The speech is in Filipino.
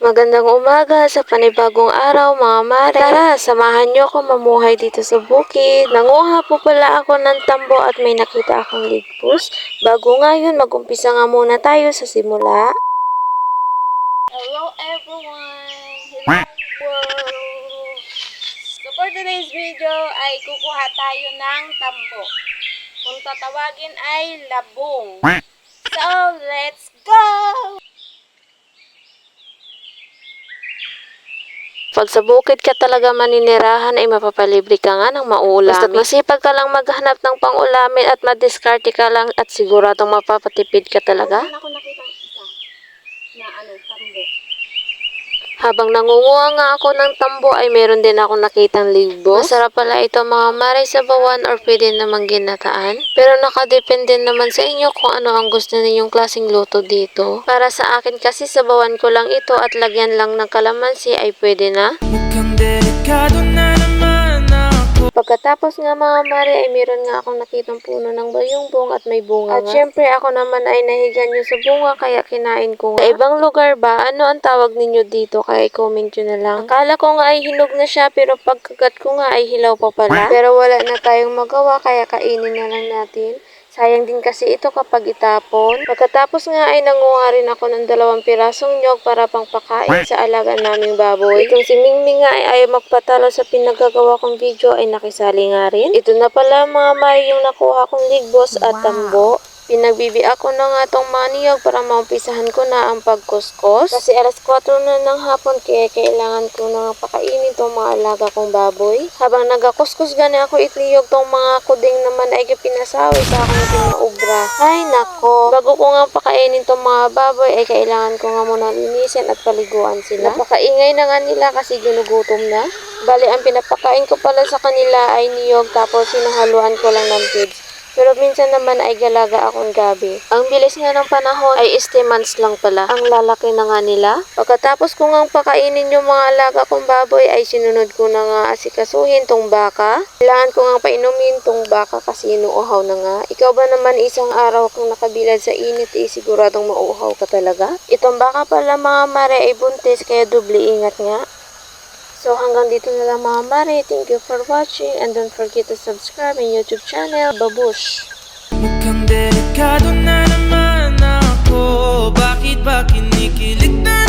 Magandang umaga sa panibagong araw mga mare. Tara, samahan niyo ako mamuhay dito sa bukid. Nanguha po pala ako ng tambo at may nakita akong ligpus. Bago nga yun, mag-umpisa nga muna tayo sa simula. Hello everyone! Hello world! So for today's video ay kukuha tayo ng tambo. Kung tatawagin ay labong. So let's go! Pag sa bukid ka talaga maninirahan ay mapapalibre ka nga ng mauulamin. Basta't masipag ka lang maghanap ng pang-ulamin at madiskarte ka lang at siguradong mapapatipid ka talaga. Ako nakita isa na tambo. Habang nangunguha nga ako ng tambo ay meron din ako nakitang ligbos. Masarap pala ito mga maray sa bawan or pwede namang ginataan. Pero nakadepende naman sa inyo kung ano ang gusto ninyong klaseng luto dito. Para sa akin kasi sa bawan ko lang ito at lagyan lang ng kalamansi ay pwede na. Mukhang delikado na naman ako. Pagkatapos nga mga mare ay meron nga akong nakitang puno ng bayongbong at may bunga at syempre ako naman ay nahiga nyo sa bunga kaya kinain ko nga. Sa ibang lugar ba, ano ang tawag ninyo dito? Kaya i-comment nyo na lang. Akala ko nga ay hinog na siya pero pagkagat ko nga ay hilaw pa pala. Pero wala na tayong magawa kaya kainin na lang natin. Sayang din kasi ito kapag itapon. Pagkatapos nga ay nanguha rin ako ng 2 pirasong nyog para pang pakain sa alaga naming baboy. Itong si Mingming nga ay ayaw magpatalo sa pinagagawa kong video ay nakisali nga rin. Ito na pala mga may yung nakuha kong ligbos at tambo. Pinagbibiak ko na nga tong mga niyog para maumpisahan ko na ang pagkuskus. Kasi alas 4 na ng hapon kaya kailangan ko na pakainin tong mga alaga kong baboy. Habang nagakuskus gani ako itliyog tong mga kuding naman ay pinasawi sa akong pinaubra. Ay nako, bago ko nga pakainin tong mga baboy ay kailangan ko nga muna linisin at paliguan sila. Napakaingay na nga nila kasi ginugutom na. Bali ang pinapakain ko pala sa kanila ay niyog tapos sinahaluan ko lang ng pigs. Pero minsan naman ay galaga akong gabi. Ang bilis nga ng panahon ay 3 months lang pala. Ang lalaki na nga nila. Pagkatapos ko nga pakainin yung mga alaga kong baboy ay sinunod ko na nga asikasuhin tong baka. Kailangan ko nga painumin tong baka kasi inuuhaw na nga. Ikaw ba naman isang araw kang nakabilad sa init siguradong mauuhaw ka talaga? Itong baka pala mga mare ay buntis kaya doble ingat nga. So hanggang dito na lang mga mare. Thank you for watching and don't forget to subscribe my YouTube channel, Babush. Mukhang delikado na naman ako. Bakit ba kinikilig na